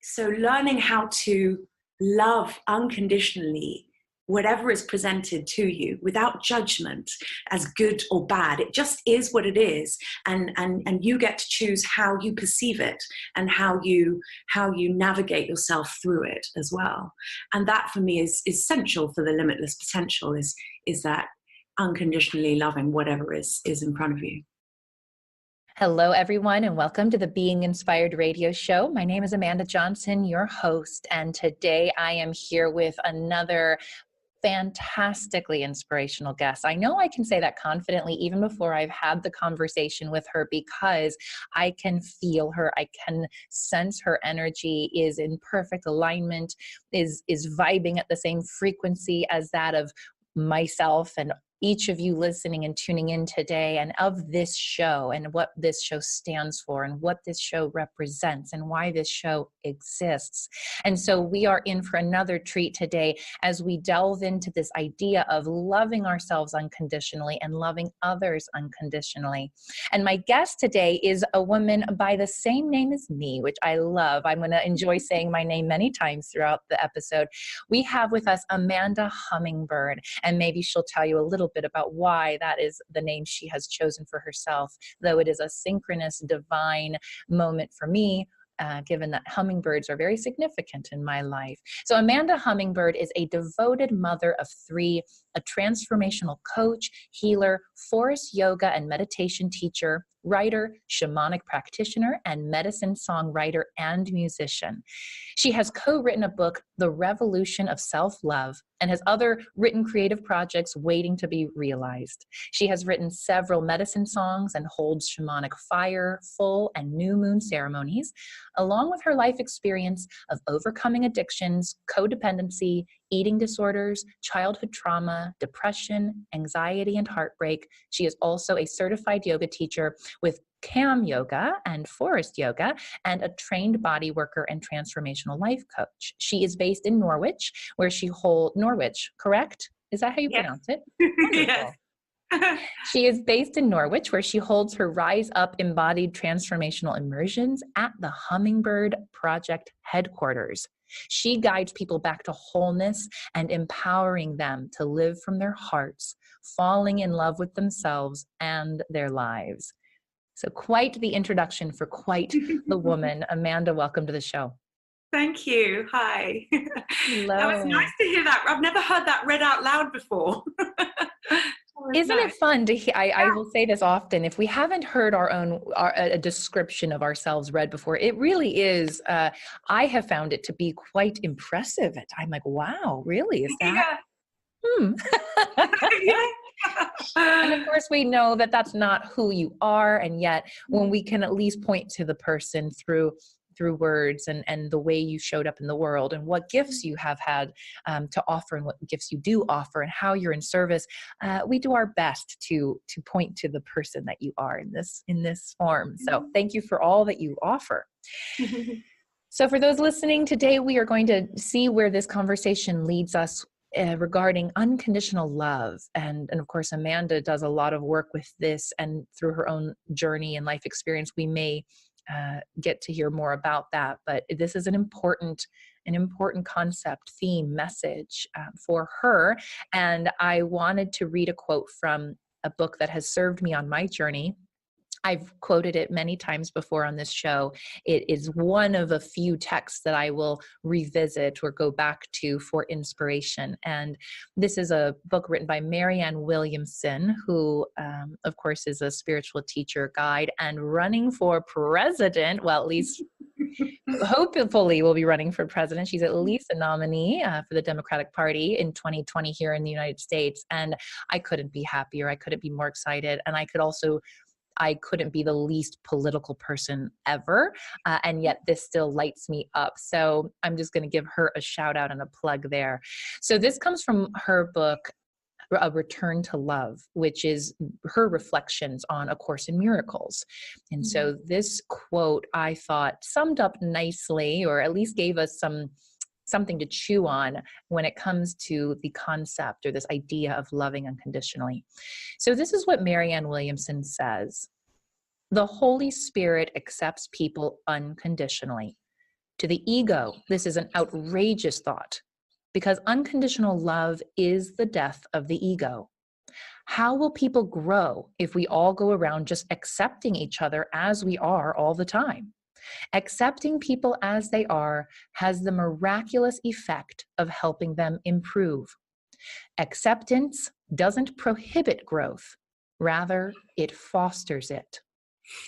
So learning how to love unconditionally whatever is presented to you without judgment as good or bad. It just is what it is, and you get to choose how you perceive it and how you navigate yourself through it as well. And that for me is essential for the limitless potential, is that unconditionally loving whatever is in front of you. Hello, everyone, and welcome to the Being Inspired radio show. My name is Amanda Johnson, your host, and today I am here with another fantastically inspirational guest. I know I can say that confidently even before I've had the conversation with her, because I can feel her. I can sense her energy is in perfect alignment, is vibing at the same frequency as that of myself and each of you listening and tuning in today, and of this show and what this show stands for and what this show represents and why this show exists. And so we are in for another treat today as we delve into this idea of loving ourselves unconditionally and loving others unconditionally. And my guest today is a woman by the same name as me, which I love. I'm going to enjoy saying my name many times throughout the episode. We have with us Amanda Hummingbird, and maybe she'll tell you a little bit about why that is the name she has chosen for herself, though it is a synchronous, divine moment for me, given that hummingbirds are very significant in my life. So Amanda Hummingbird is a devoted mother of three, a transformational coach, healer, forest yoga and meditation teacher, writer, shamanic practitioner, and medicine songwriter and musician. She has co-written a book, The Revolution of Self-Love, and has other written creative projects waiting to be realized. She has written several medicine songs and holds shamanic fire, full, and new moon ceremonies, along with her life experience of overcoming addictions, codependency, eating disorders, childhood trauma, depression, anxiety, and heartbreak. She is also a certified yoga teacher with Cam Yoga and Forest Yoga, and a trained body worker and transformational life coach. She is based in Norwich, where she holds Norwich, correct? Is that how you pronounce it? Yes. She is based in Norwich, where she holds her Rise Up embodied transformational immersions at the Hummingbird Project headquarters. She guides people back to wholeness and empowering them to live from their hearts, falling in love with themselves and their lives. So quite the introduction for quite the woman. Amanda, welcome to the show. Thank you. Hi. Hello. That was nice to hear that. I've never heard that read out loud before. Isn't it fun to hear? I will say this often. If we haven't heard a description of ourselves read before, it really is, I have found it to be quite impressive. I'm like, wow, really? Is that? Yeah. Yeah. And of course, we know that that's not who you are. And yet, when we can at least point to the person through words and the way you showed up in the world and what gifts you have had to offer and what gifts you do offer and how you're in service, we do our best to point to the person that you are in this form. So thank you for all that you offer. So for those listening today, we are going to see where this conversation leads us regarding unconditional love. And of course, Amanda does a lot of work with this, and through her own journey and life experience, we may get to hear more about that. But this is an important concept, theme, message for her. And I wanted to read a quote from a book that has served me on my journey. I've quoted it many times before on this show. It is one of a few texts that I will revisit or go back to for inspiration. And this is a book written by Marianne Williamson, who, of course, is a spiritual teacher, guide, and running for president. Well, at least hopefully will be running for president. She's at least a nominee for the Democratic Party in 2020 here in the United States. And I couldn't be happier. I couldn't be more excited. And I couldn't be the least political person ever. And yet this still lights me up. So I'm just going to give her a shout out and a plug there. So this comes from her book, A Return to Love, which is her reflections on A Course in Miracles. And so this quote, I thought, summed up nicely, or at least gave us something to chew on when it comes to the concept or this idea of loving unconditionally. So this is what Marianne Williamson says: the Holy Spirit accepts people unconditionally. To the ego, this is an outrageous thought because unconditional love is the death of the ego. How will people grow if we all go around just accepting each other as we are all the time? Accepting people as they are has the miraculous effect of helping them improve. Acceptance doesn't prohibit growth, rather, it fosters it.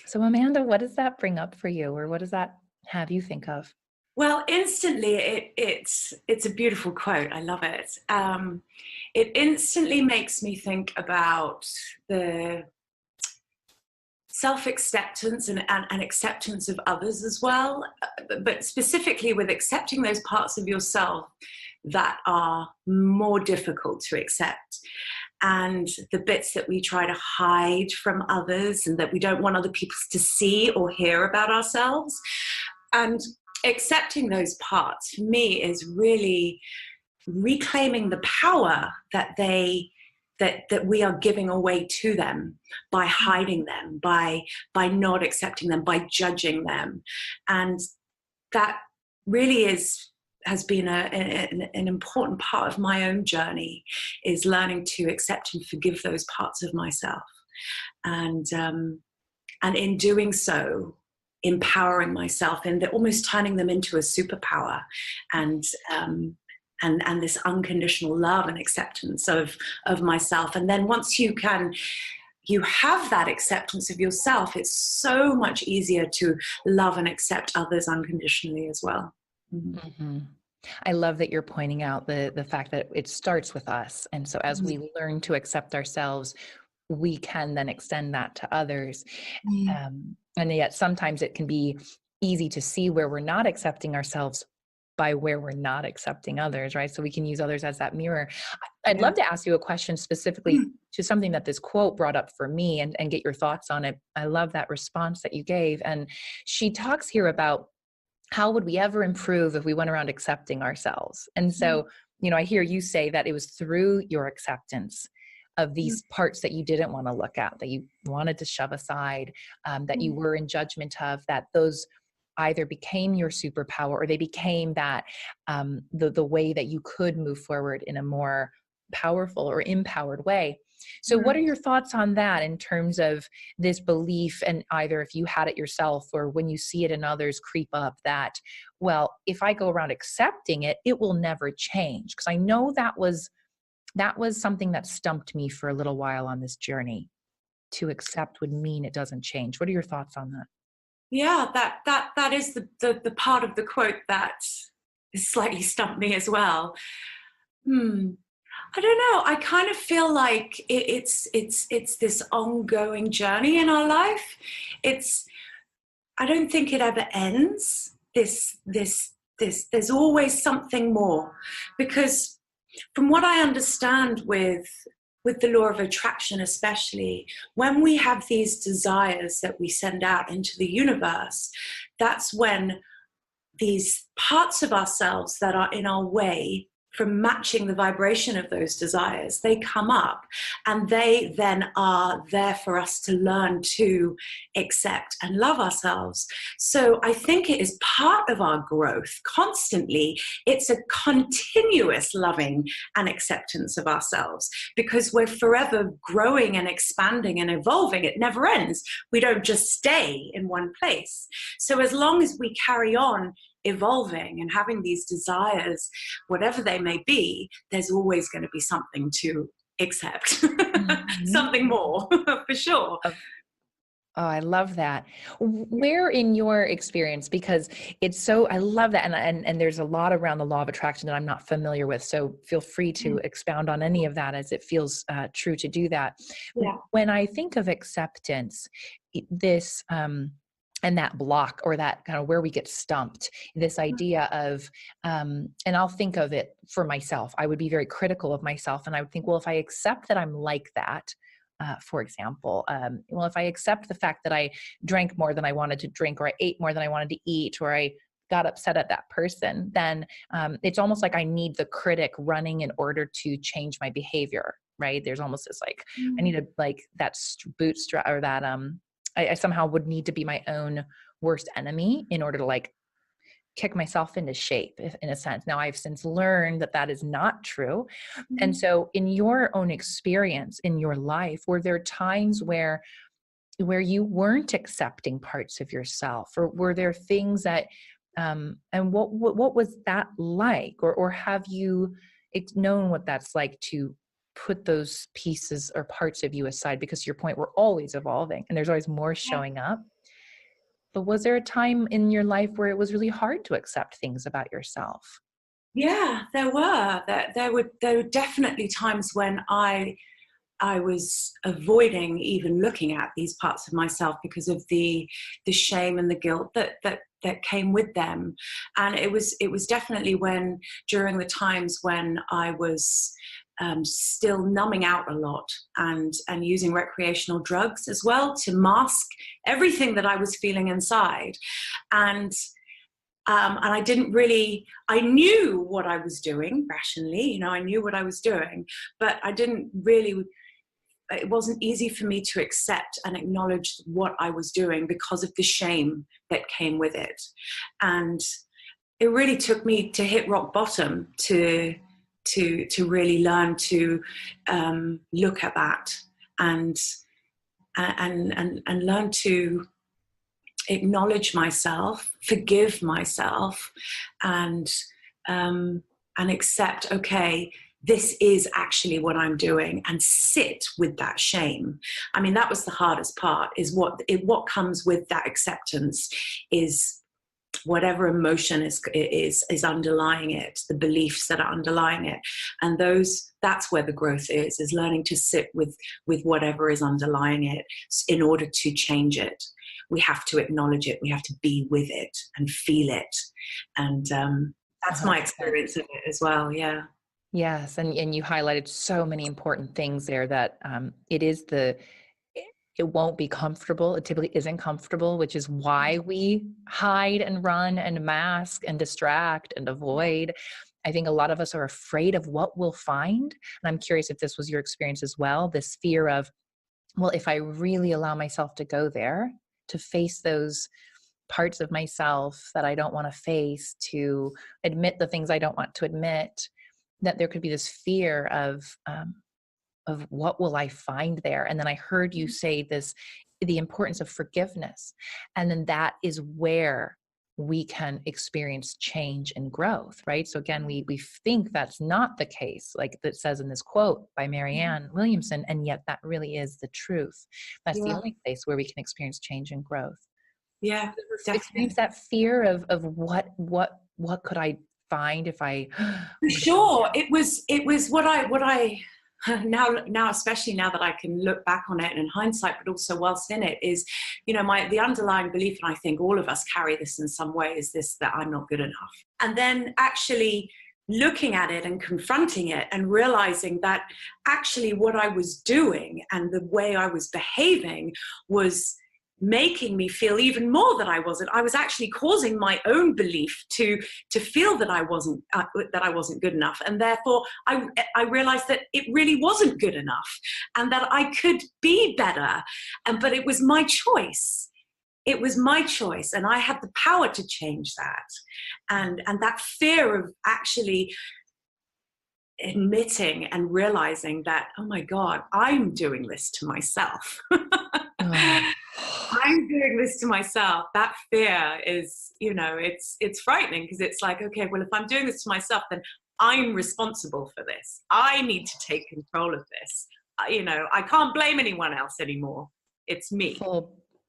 So, Amanda, what does that bring up for you, or what does that have you think of? Well, instantly, it's a beautiful quote. I love it. It instantly makes me think about the self-acceptance and acceptance of others as well, but specifically with accepting those parts of yourself that are more difficult to accept, and the bits that we try to hide from others and that we don't want other people to see or hear about ourselves. And accepting those parts for me is really reclaiming the power that we are giving away to them by hiding them, by not accepting them, by judging them. And that really has been an important part of my own journey, is learning to accept and forgive those parts of myself. And in doing so, empowering myself, and almost turning them into a superpower, and this unconditional love and acceptance of myself. And then once you have that acceptance of yourself, it's so much easier to love and accept others unconditionally as well. Mm-hmm. I love that you're pointing out the fact that it starts with us. And so as we learn to accept ourselves, we can then extend that to others. And yet sometimes it can be easy to see where we're not accepting ourselves by where we're not accepting others, right? So we can use others as that mirror. I'd love to ask you a question specifically to something that this quote brought up for me, and get your thoughts on it. I love that response that you gave. And she talks here about how would we ever improve if we went around accepting ourselves? And so, I hear you say that it was through your acceptance of these parts that you didn't want to look at, that you wanted to shove aside, that you were in judgment of, that those either became your superpower, or they became that the way that you could move forward in a more powerful or empowered way. So what are your thoughts on that in terms of this belief, and either if you had it yourself or when you see it in others creep up, that, well, if I go around accepting it, it will never change? Because I know that was something that stumped me for a little while on this journey. To accept would mean it doesn't change. What are your thoughts on that? Yeah, that is the part of the quote that slightly stumped me as well. I don't know. I kind of feel like it's this ongoing journey in our life. I don't think it ever ends. There's always something more, because from what I understand with the law of attraction, especially, when we have these desires that we send out into the universe, that's when these parts of ourselves that are in our way from matching the vibration of those desires, they come up, and they then are there for us to learn to accept and love ourselves. So I think it is part of our growth constantly. It's a continuous loving and acceptance of ourselves, because we're forever growing and expanding and evolving. It never ends. We don't just stay in one place. So as long as we carry on evolving and having these desires, whatever they may be, there's always going to be something to accept. Something more, for sure. Oh, I love that. Where in your experience, because it's so, I love that. And there's a lot around the law of attraction that I'm not familiar with. So feel free to expound on any of that as it feels true to do that. Yeah. When I think of acceptance, this, and that block, or that kind of where we get stumped, this idea of, and I'll think of it for myself. I would be very critical of myself. And I would think, well, if I accept that I'm like that, for example, well, if I accept the fact that I drank more than I wanted to drink, or I ate more than I wanted to eat, or I got upset at that person, then it's almost like I need the critic running in order to change my behavior, right? There's almost this like, I need to like that bootstrap, or that I somehow would need to be my own worst enemy in order to like kick myself into shape, in a sense. Now I've since learned that that is not true. And so in your own experience in your life, were there times where you weren't accepting parts of yourself, or were there things that and what was that like, or have you known what that's like to put those pieces or parts of you aside? Because to your point, we're always evolving and there's always more showing up. But was there a time in your life where it was really hard to accept things about yourself? Yeah, there were. There were definitely times when I was avoiding even looking at these parts of myself because of the shame and the guilt that came with them. And it was definitely when, during the times when I was still numbing out a lot and using recreational drugs as well to mask everything that I was feeling inside. And I didn't really, I knew what I was doing rationally, I knew what I was doing, but I didn't really, it wasn't easy for me to accept and acknowledge what I was doing because of the shame that came with it. And it really took me to hit rock bottom to really learn to look at that and learn to acknowledge myself, forgive myself, and accept, okay, this is actually what I'm doing, and sit with that shame. I mean, that was the hardest part, is what comes with that acceptance is whatever emotion is underlying it, the beliefs that are underlying it. And that's where the growth is learning to sit with whatever is underlying it in order to change it. We have to acknowledge it. We have to be with it and feel it. And that's my experience of it as well. Yeah. Yes. And you highlighted so many important things there, that it won't be comfortable. It typically isn't comfortable, which is why we hide and run and mask and distract and avoid. I think a lot of us are afraid of what we'll find. And I'm curious if this was your experience as well, this fear of, well, if I really allow myself to go there, to face those parts of myself that I don't want to face, to admit the things I don't want to admit, that there could be this fear of what will I find there? And then I heard you say the importance of forgiveness. And then that is where we can experience change and growth, right? So again, we think that's not the case, like that says in this quote by Marianne Williamson, and yet that really is the truth. That's the only place where we can experience change and growth. Yeah, experience that fear of what could I find if I for sure. It was what I now, especially now that I can look back on it and in hindsight, but also whilst in it, is, the underlying belief, and I think all of us carry this in some way, is this, that I'm not good enough. And then actually looking at it and confronting it and realizing that actually what I was doing and the way I was behaving was making me feel even more that I was actually causing my own belief to feel that I wasn't good enough. And therefore I realized that it really wasn't good enough and that I could be better. But it was my choice. It was my choice, and I had the power to change that. And that fear of actually admitting and realizing that, oh my God, I'm doing this to myself. I'm doing this to myself. That fear is, it's frightening, because it's like, okay, well, if I'm doing this to myself, then I'm responsible for this. I need to take control of this. I can't blame anyone else anymore. It's me.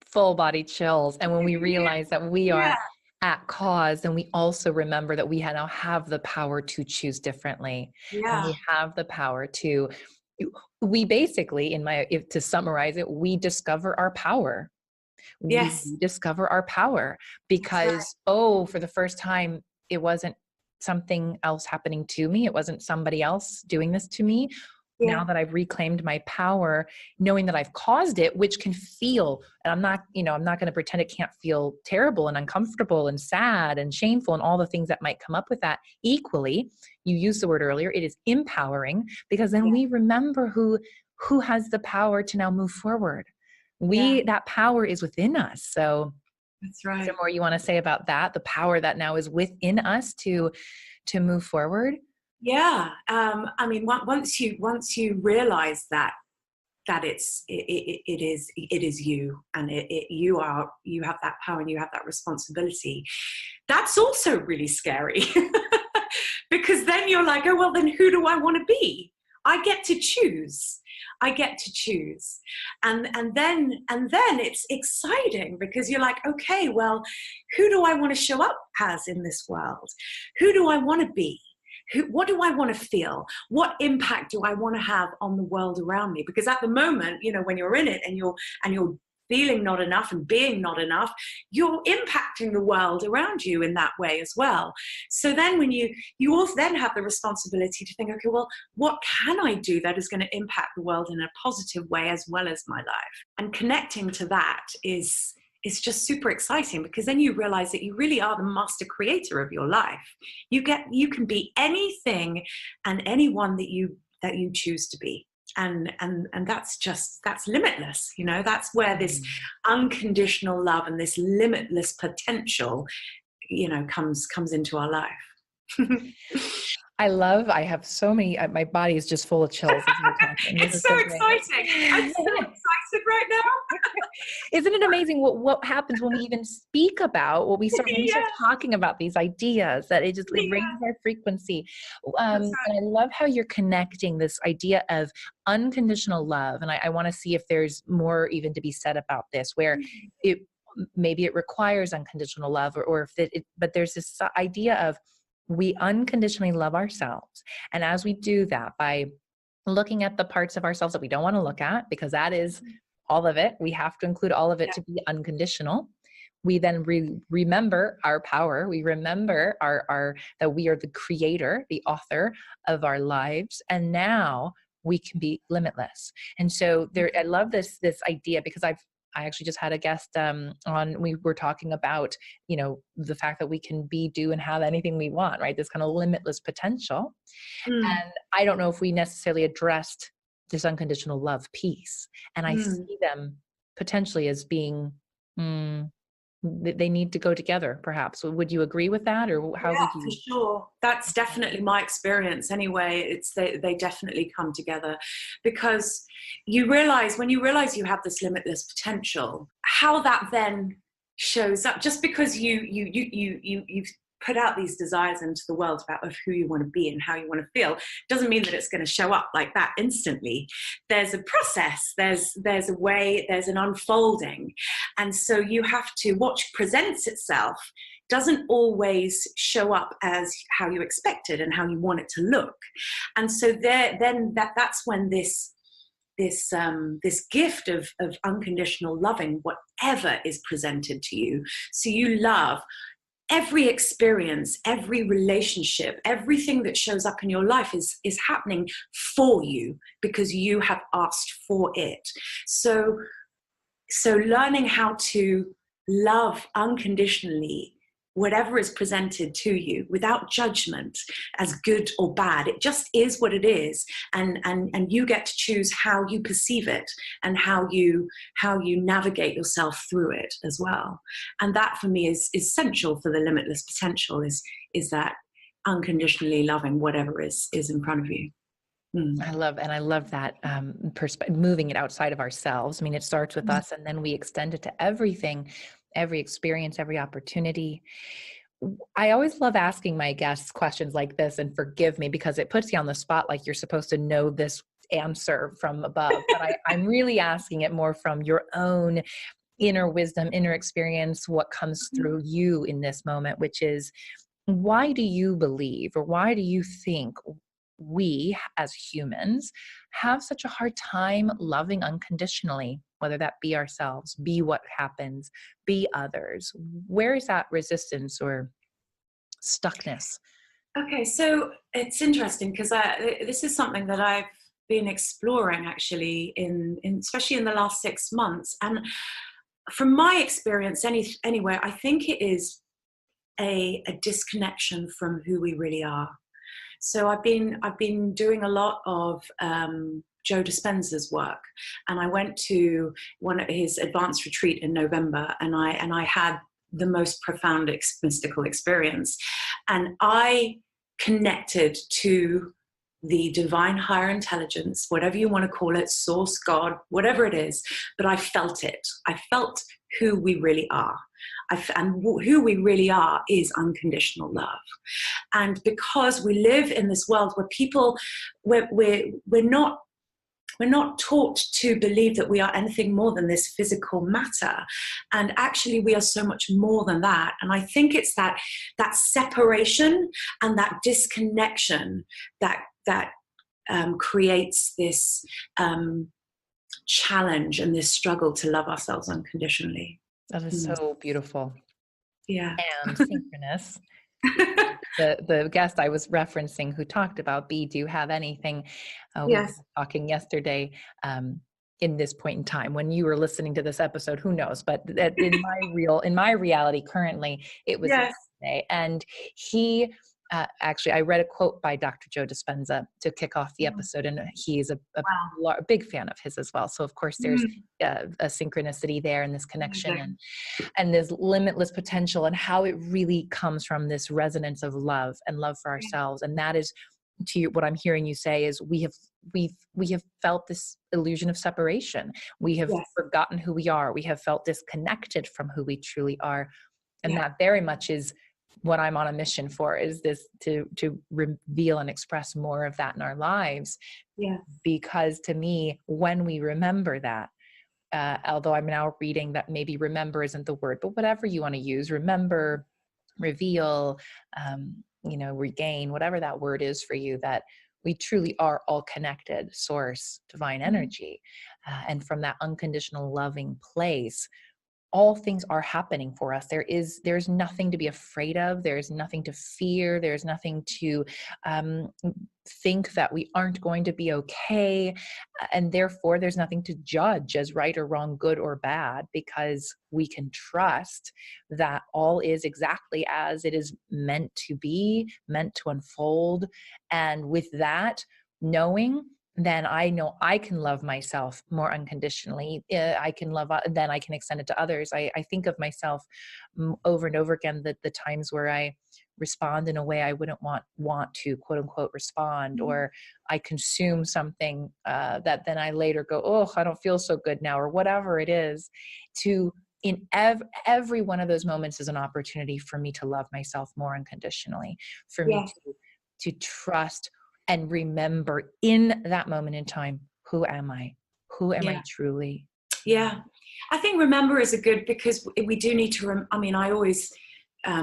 Full body chills. And when we realize that we are at cause, then we also remember that we now have the power to choose differently. And we have the power to, we basically, to summarize it, we discover our power. Yes. We discover our power because, for the first time, it wasn't something else happening to me. It wasn't somebody else doing this to me. Yeah. Now that I've reclaimed my power, knowing that I've caused it, which can feel, and I'm not going to pretend it can't feel terrible and uncomfortable and sad and shameful and all the things that might come up with that. Equally, you used the word earlier, it is empowering, because then we remember who has the power to now move forward. That power is within us. So That's Is there right. more you want to say about that? The power that now is within us to move forward? Yeah. I mean, once you realize that it is you, and you have that power and you have that responsibility, that's also really scary. Because then you're like, oh well, then who do I want to be? I get to choose. I get to choose. And then it's exciting, because you're like, okay, well, who do I want to show up as in this world? Who do I want to be? What do I want to feel? What impact do I want to have on the world around me? Because at the moment, when you're in it and you're feeling not enough and being not enough, you're impacting the world around you in that way as well. So then when you also then have the responsibility to think, okay, well, what can I do that is going to impact the world in a positive way as well as my life? And connecting to that is just super exciting, because then you realize that you really are the master creator of your life. You can be anything and anyone that you choose to be. And that's limitless. That's where this unconditional love and this limitless potential comes into our life. I have so many, my body is just full of chills as we're talking. It's so exciting. I'm so excited right now. Isn't it amazing what happens when we even speak about when we start talking about these ideas, that it raises our frequency. And I love how you're connecting this idea of unconditional love. And I want to see if there's more even to be said about this, where maybe it requires unconditional love, or if but there's this idea of, we unconditionally love ourselves. And as we do that, by looking at the parts of ourselves that we don't want to look at, because that is all of it, we have to include all of it to be unconditional. We then remember our power. We remember that we are the creator, the author of our lives. And now we can be limitless. And so I love this idea, because I actually just had a guest we were talking about, the fact that we can do and have anything we want, right? This kind of limitless potential. And I don't know if we necessarily addressed this unconditional love piece. And I see them potentially as being, they need to go together, perhaps. Would you agree with that? Or how would you? For sure. That's definitely my experience anyway. They definitely come together, because when you realize you have this limitless potential, how that then shows up, just because you've put out these desires into the world of who you want to be and how you want to feel, doesn't mean that it's going to show up like that instantly. There's a process, there's a way, there's an unfolding. And so you have to watch presents itself doesn't always show up as how you expected and how you want it to look. And so that's when this gift of unconditional loving whatever is presented to you. So you love every experience, every relationship, everything that shows up in your life is happening for you, because you have asked for it. So learning how to love unconditionally whatever is presented to you without judgment as good or bad. It just is what it is. And you get to choose how you perceive it and how you navigate yourself through it as well. And that for me is essential for the limitless potential, is that unconditionally loving whatever is in front of you. I love that moving it outside of ourselves. I mean, it starts with us, and then we extend it to everything, every experience, every opportunity. I always love asking my guests questions like this, and forgive me because it puts you on the spot, like you're supposed to know this answer from above. But I'm really asking it more from your own inner wisdom, inner experience, what comes through you in this moment, which is, why do you believe, or why do you think we as humans have such a hard time loving unconditionally, whether that be ourselves, be what happens, be others? Where is that resistance or stuckness? Okay, so it's interesting, because this is something that I've been exploring actually especially in the last 6 months. And from my experience anyway, I think it is a disconnection from who we really are. So I've been doing a lot of Joe Dispenza's work, and I went to one of his advanced retreat in November, and I had the most profound mystical experience, and I connected to the divine higher intelligence, whatever you want to call it, source, God, whatever it is, but I felt it. I felt who we really are. And who we really are is unconditional love. And because we live in this world where people, we're not taught to believe that we are anything more than this physical matter. And actually we are so much more than that. And I think it's that separation and that disconnection that creates this challenge and this struggle to love ourselves unconditionally. That is so beautiful. Yeah. And synchronous. The guest I was referencing who talked about do you have anything? We were talking yesterday in this point in time when you were listening to this episode, who knows, but in my reality currently, it was yesterday. And he actually, I read a quote by Dr. Joe Dispenza to kick off the episode, and he's a big fan of his as well. So of course there's a synchronicity there and this connection and this limitless potential, and how it really comes from this resonance of love and love for ourselves. And that is, to what I'm hearing you say, is we have felt this illusion of separation. We have forgotten who we are. We have felt disconnected from who we truly are. And that very much is what I'm on a mission for, is this to reveal and express more of that in our lives. Yeah. Because to me, when we remember that, although I'm now reading that maybe remember isn't the word, but whatever you want to use, remember, reveal, regain, whatever that word is for you, that we truly are all connected, source, divine energy. And from that unconditional loving place, all things are happening for us. There's nothing to be afraid of. There's nothing to fear. There's nothing to think that we aren't going to be okay. And therefore, there's nothing to judge as right or wrong, good or bad, because we can trust that all is exactly as it is meant to be, meant to unfold. And with that knowing, then I know I can love myself more unconditionally. I can love, then I can extend it to others. I think of myself over and over again, the times where I respond in a way I wouldn't want to, quote unquote, respond, or I consume something that then I later go, oh, I don't feel so good now, or whatever it is. In every one of those moments is an opportunity for me to love myself more unconditionally, for me to trust and remember in that moment in time, who am I? Who am I truly? Yeah. I think remember is a good, because we do need to, I always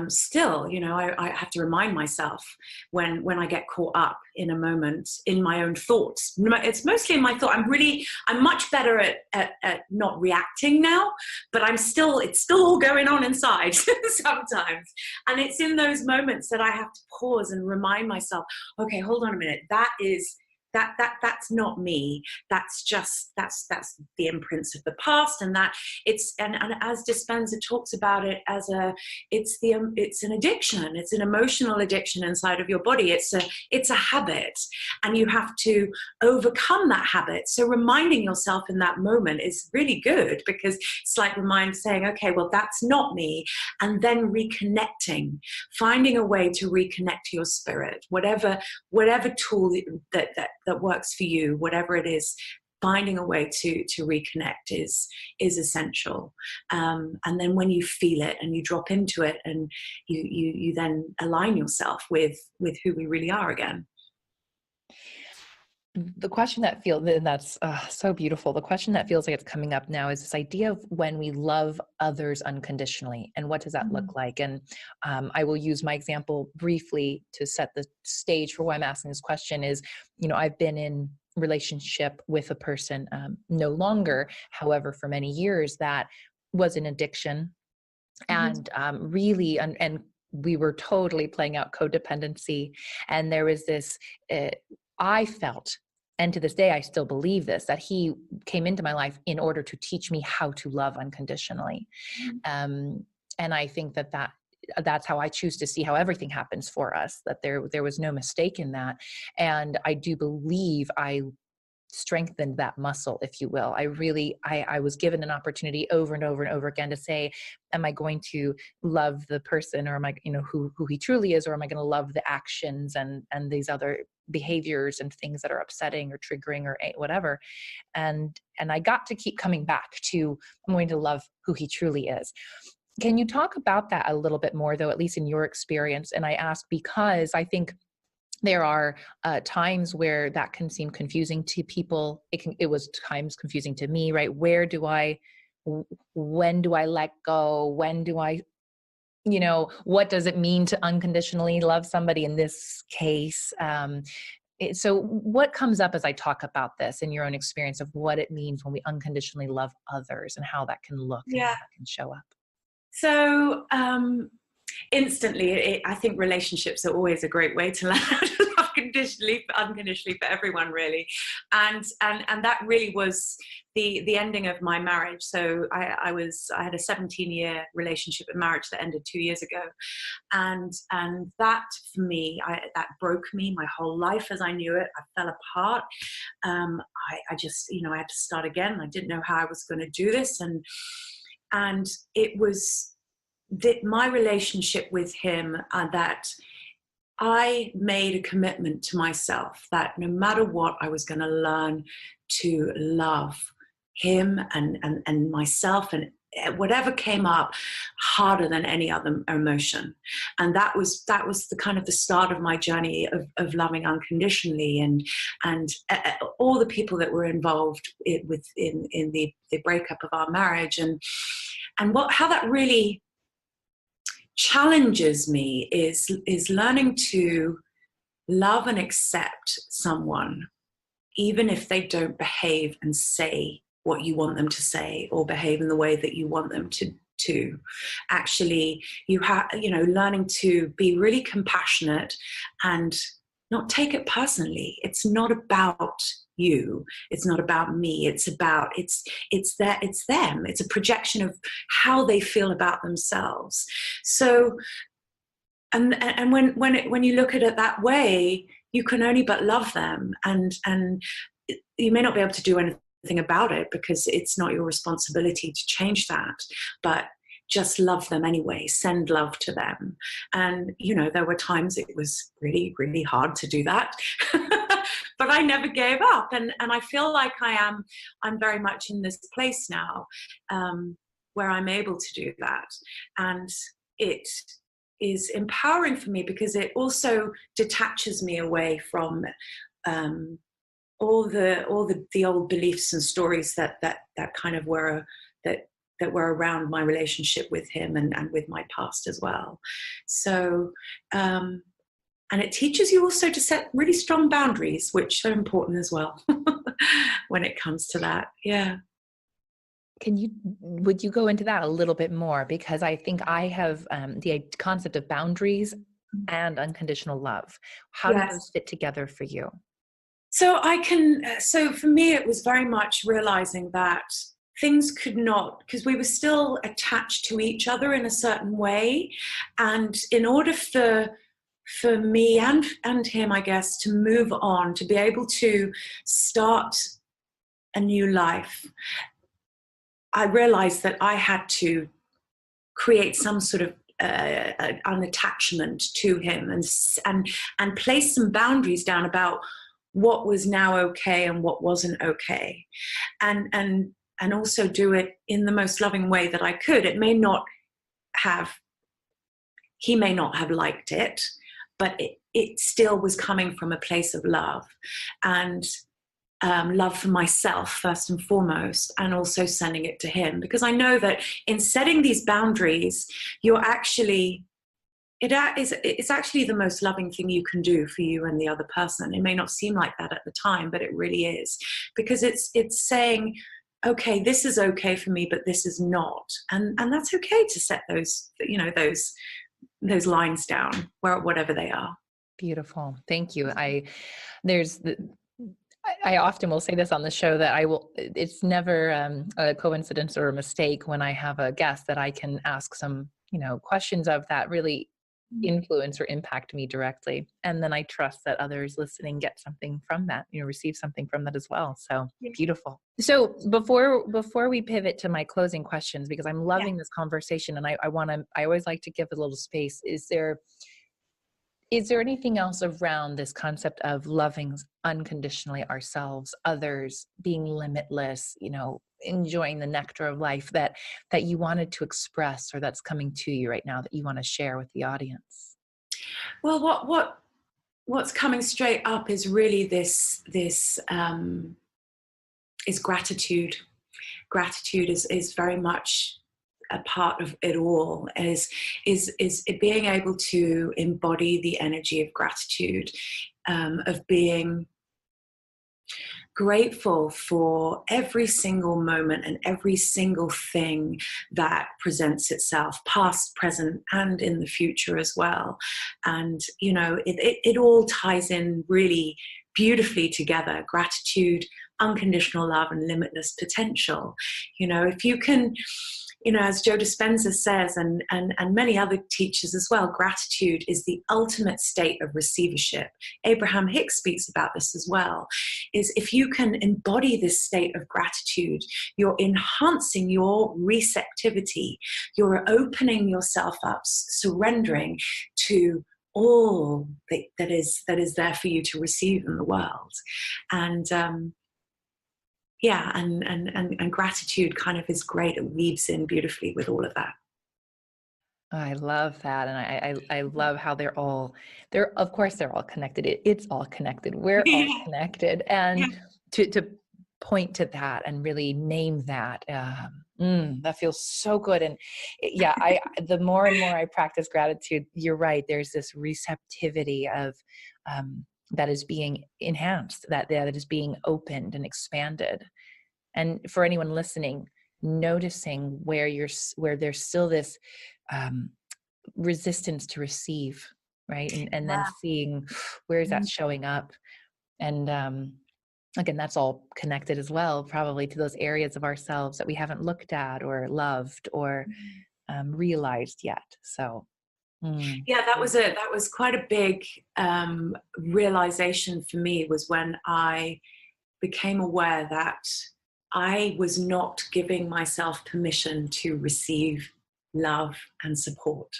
still, I have to remind myself when I get caught up in a moment in my own thoughts. It's mostly in my thought. I'm much better at not reacting now, but it's still all going on inside sometimes. And it's in those moments that I have to pause and remind myself, okay, hold on a minute. That's not me. That's the imprints of the past, and as Dispenza talks about it as it's an addiction. It's an emotional addiction inside of your body. It's a habit, and you have to overcome that habit. So reminding yourself in that moment is really good, because it's like saying, okay, well, that's not me, and then reconnecting, finding a way to reconnect to your spirit, whatever tool that works for you, whatever it is, finding a way to reconnect is essential. And then when you feel it and you drop into it, and you then align yourself with who we really are again. The question that feels, and that's so beautiful. The question that feels like it's coming up now is this idea of when we love others unconditionally, and what does that look like? And I will use my example briefly to set the stage for why I'm asking this question. Is, I've been in relationship with a person, no longer, however, for many years, that was an addiction, and really, and we were totally playing out codependency, and there was this. I felt, and to this day, I still believe this, that he came into my life in order to teach me how to love unconditionally. And I think that's how I choose to see how everything happens for us, that there was no mistake in that. And I do believe I strengthened that muscle, if you will. I was given an opportunity over and over and over again to say, am I going to love the person, or am I, who he truly is, or am I going to love the actions and these other behaviors and things that are upsetting or triggering or whatever. And I got to keep coming back to, I'm going to love who he truly is. Can you talk about that a little bit more, though, at least in your experience? And I ask because I think there are times where that can seem confusing to people. It was times confusing to me, right? When do I let go? When do I, what does it mean to unconditionally love somebody in this case? So what comes up as I talk about this in your own experience of what it means when we unconditionally love others and how that can look and how that can show up? So instantly, I think relationships are always a great way to learn how to love unconditionally for everyone, really. And that really was the ending of my marriage. So I had a 17-year relationship and marriage that ended 2 years ago. And that for me, that broke me. My whole life as I knew it, I fell apart. I just, I had to start again. I didn't know how I was going to do this. And it was my relationship with him, that I made a commitment to myself that no matter what, I was going to learn to love him and myself, and whatever came up harder than any other emotion. And that was the kind of the start of my journey of loving unconditionally, and all the people that were involved in the breakup of our marriage, and how that really challenges me is learning to love and accept someone, even if they don't behave and say what you want them to say, or behave in the way that you want them to. Actually, learning to be really compassionate and not take it personally. It's not about you. It's not about me. It's them. It's a projection of how they feel about themselves. So, and when you look at it that way, you can only but love them, and you may not be able to do anything about it because it's not your responsibility to change that, but just love them anyway, send love to them. And, there were times it was really, really hard to do that, but I never gave up. And I feel like I'm very much in this place now, where I'm able to do that. And it is empowering for me because it also detaches me away from, all the old beliefs and stories that kind of were that were around my relationship with him and with my past as well. So, and it teaches you also to set really strong boundaries, which are important as well when it comes to that. Yeah. Would you go into that a little bit more? Because I think I have the concept of boundaries and unconditional love. How do those fit together for you? So so for me, it was very much realizing that things could not, because we were still attached to each other in a certain way. And in order for me and him, I guess, to move on, to be able to start a new life, I realized that I had to create some sort of an attachment to him, and place some boundaries down about what was now okay and what wasn't okay, and also do it in the most loving way that I could. He may not have liked it, but it still was coming from a place of love, and love for myself first and foremost, and also sending it to him, because I know that in setting these boundaries, it's actually the most loving thing you can do for you and the other person. It may not seem like that at the time, but it really is, because it's saying, okay, this is okay for me, but this is not, and that's okay to set those lines down, whatever they are. Beautiful, thank you. I often will say this on the show that it's never a coincidence or a mistake when I have a guest that I can ask some questions of that really influence or impact me directly. And then I trust that others listening get something from that, receive something from that as well. So Yeah. beautiful. So before we pivot to my closing questions, because I'm loving this conversation and I always like to give a little space. Is there anything else around this concept of loving unconditionally ourselves, others, being limitless, enjoying the nectar of life that you wanted to express, or that's coming to you right now that you want to share with the audience? Well, what's coming straight up is really this is gratitude. Gratitude is very much a part of it all, is it being able to embody the energy of gratitude, of being grateful for every single moment and every single thing that presents itself, past, present, and in the future as well. And it all ties in really beautifully together: gratitude, unconditional love, and limitless potential. If you can, as Joe Dispenza says, and many other teachers as well, gratitude is the ultimate state of receivership. Abraham Hicks speaks about this as well, is if you can embody this state of gratitude, you're enhancing your receptivity, you're opening yourself up, surrendering to all that is there for you to receive in the world. And and gratitude kind of is great. It weaves in beautifully with all of that. I love that. And I love how of course they're all connected. It's all connected. We're all connected. And to point to that and really name that, that feels so good. And the more and more I practice gratitude, you're right. There's this receptivity of, that is being enhanced, that is being opened and expanded. And for anyone listening, noticing where there's still this resistance to receive, right? And then seeing where is that showing up. And again, that's all connected as well, probably to those areas of ourselves that we haven't looked at or loved or realized yet. So that was quite a big realization for me, was when I became aware that I was not giving myself permission to receive love and support.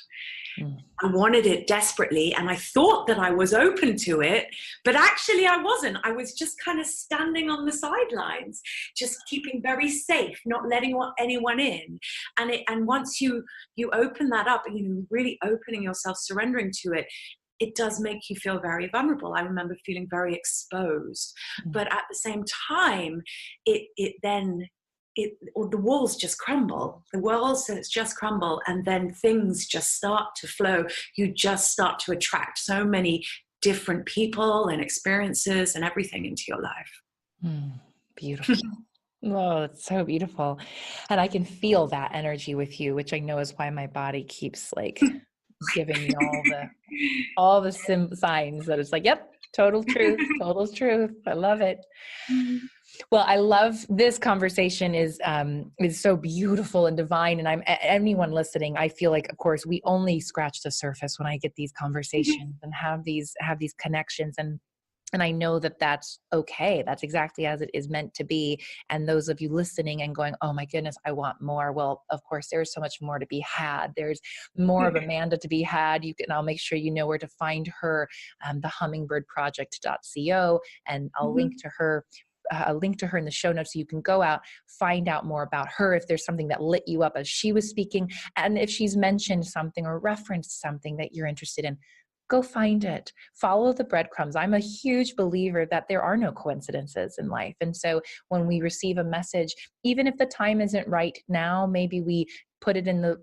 I wanted it desperately, and I thought that I was open to it, but actually I wasn't. I was just kind of standing on the sidelines, just keeping very safe, not letting anyone in. And once you open that up, really opening yourself, surrendering to it, it does make you feel very vulnerable. I remember feeling very exposed, but at the same time, the walls just crumble. The walls just crumble, and then things just start to flow. You just start to attract so many different people and experiences and everything into your life. Beautiful. Oh, it's so beautiful. And I can feel that energy with you, which I know is why my body keeps giving me all the signs that it's yep, total truth. I love it. Well, I love this conversation is so beautiful and divine. And anyone listening, I feel like, of course, we only scratch the surface when I get these conversations and have these connections. And I know that that's okay. That's exactly as it is meant to be. And those of you listening and going, oh my goodness, I want more. Well, of course, there's so much more to be had. There's more of Amanda to be had. I'll make sure you know where to find her, the hummingbirdproject.co, and I'll link to her. A link to her in the show notes so you can go out, find out more about her, if there's something that lit you up as she was speaking, and if she's mentioned something or referenced something that you're interested in. Go find it. Follow the breadcrumbs. I'm a huge believer that there are no coincidences in life. And so when we receive a message, even if the time isn't right now, maybe we put it in the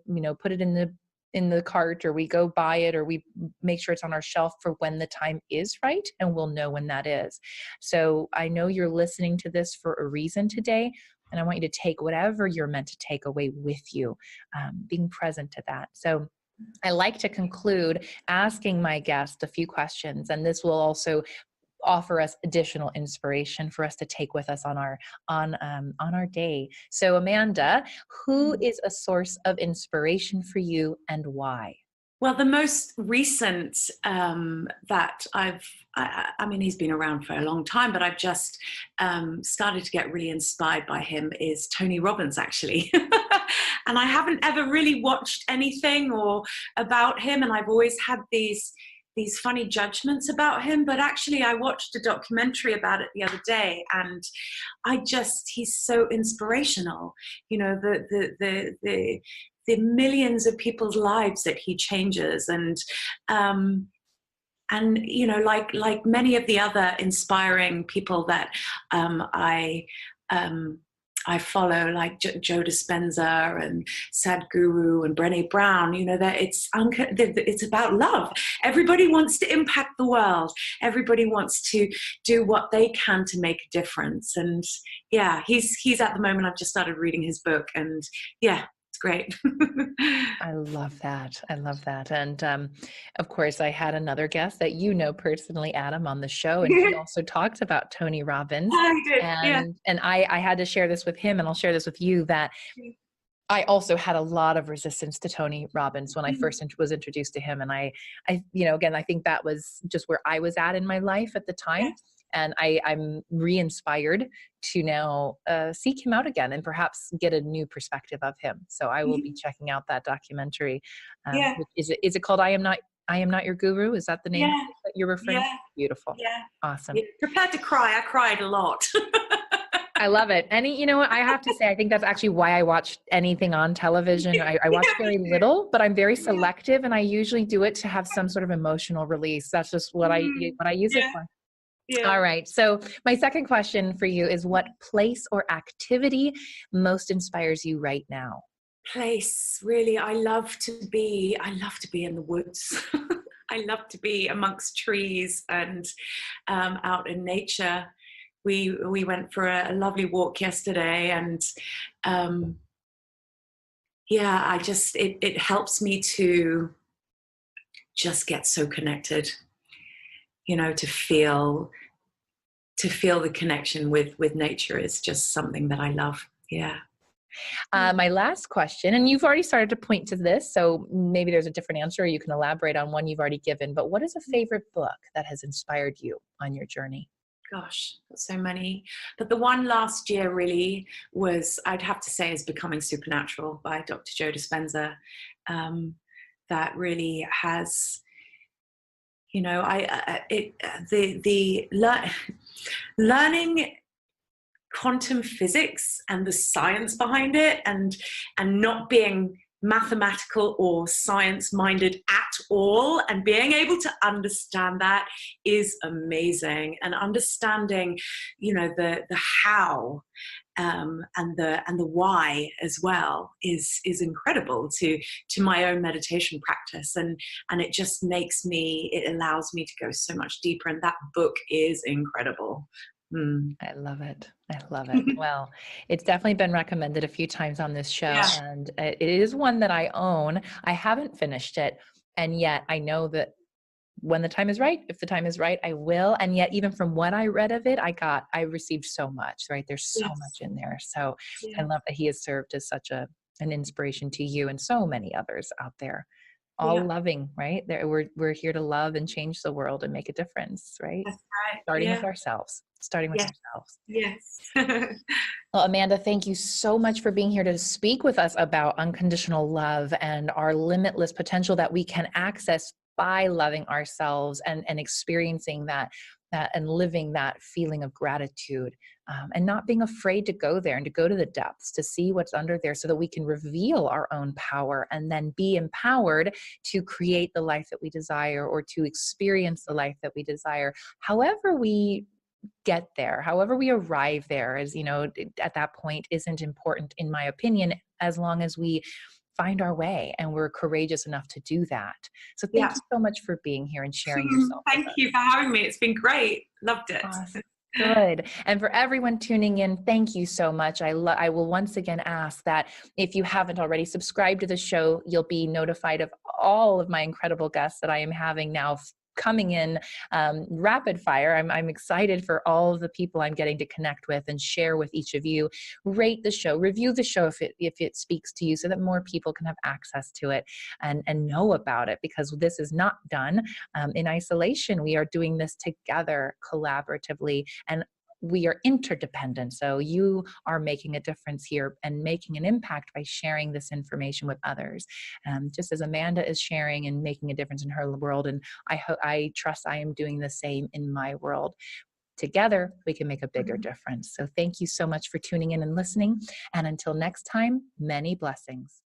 cart, or we go buy it, or we make sure it's on our shelf for when the time is right, and we'll know when that is. So I know you're listening to this for a reason today, and I want you to take whatever you're meant to take away with you, being present to that. So I like to conclude asking my guest a few questions, and this will also offer us additional inspiration for us to take with us on our day. So Amanda, who is a source of inspiration for you, and why? Well, the most recent that I mean, he's been around for a long time, but I've just started to get really inspired by him is Tony Robbins, actually. And I haven't ever really watched anything or about him, and I've always had these funny judgments about him. But actually, I watched a documentary about it the other day, and he's so inspirational. You know, the millions of people's lives that he changes, and you know, like many of the other inspiring people that I follow, like Joe Dispenza and Sadhguru and Brené Brown. You know, that it's about love. Everybody wants to impact the world. Everybody wants to do what they can to make a difference. And yeah, he's at the moment. I've just started reading his book, and yeah, it's great. I love that. I love that. And of course, I had another guest that you know personally, Adam, on the show, and he also talked about Tony Robbins. I did, yeah. And I had to share this with him, and I'll share this with you, that I also had a lot of resistance to Tony Robbins when I first was introduced to him. And I, you know, again, I think that was just where I was at in my life at the time. Yeah. And I'm re-inspired to now seek him out again and perhaps get a new perspective of him. So I will be checking out that documentary. Yeah. Is it called I Am Not Your Guru? Is that the name that you're referring to? Beautiful. Yeah. Awesome. Yeah. Prepared to cry. I cried a lot. I love it. And you know what? I have to say, I think that's actually why I watch anything on television. I watch very little, but I'm very selective, and I usually do it to have some sort of emotional release. That's just what I use it for. Yeah. All right. So my second question for you is, what place or activity most inspires you right now? Place, really. I love to be in the woods. I love to be amongst trees and out in nature. We went for a lovely walk yesterday, and yeah, it helps me to just get so connected. You know, to feel the connection with nature is just something that I love. Yeah. My last question, and you've already started to point to this, so maybe there's a different answer, or you can elaborate on one you've already given, but what is a favorite book that has inspired you on your journey? Gosh, so many. But the one last year really was, I'd have to say, is Becoming Supernatural by Dr. Joe Dispenza. That really has, you know, learning quantum physics and the science behind it, and not being mathematical or science minded at all, and being able to understand that is amazing. And understanding, you know, the how and the why as well is incredible to my own meditation practice, and it just it allows me to go so much deeper, and that book is incredible. I love it. I love it. Well, it's definitely been recommended a few times on this show, and it is one that I own. I haven't finished it, and yet I know that when the time is right, if the time is right, I will. And yet, even from what I read of it, I received so much, right? There's so much in there. So I love that he has served as such an inspiration to you and so many others out there. All loving, right? We're here to love and change the world and make a difference, right? That's right. Starting with ourselves. Yes. Well, Amanda, thank you so much for being here to speak with us about unconditional love and our limitless potential that we can access by loving ourselves and experiencing that and living that feeling of gratitude, and not being afraid to go there and to go to the depths to see what's under there, so that we can reveal our own power and then be empowered to create the life that we desire, or to experience the life that we desire. However we get there, however we arrive there, as you know, at that point isn't important, in my opinion, as long as we find our way and we're courageous enough to do that. So thank you so much for being here and sharing yourself. Thank you for having me. It's been great. Loved it. Awesome. Good. And for everyone tuning in, thank you so much. I will once again ask that if you haven't already subscribed to the show, you'll be notified of all of my incredible guests that I am having now coming in rapid fire. I'm excited for all of the people I'm getting to connect with and share with each of you. Rate the show, review the show if it speaks to you, so that more people can have access to it and know about it, because this is not done in isolation. We are doing this together collaboratively, and we are interdependent. So you are making a difference here and making an impact by sharing this information with others. Just as Amanda is sharing and making a difference in her world. And I trust I am doing the same in my world. Together, we can make a bigger difference. So thank you so much for tuning in and listening. And until next time, many blessings.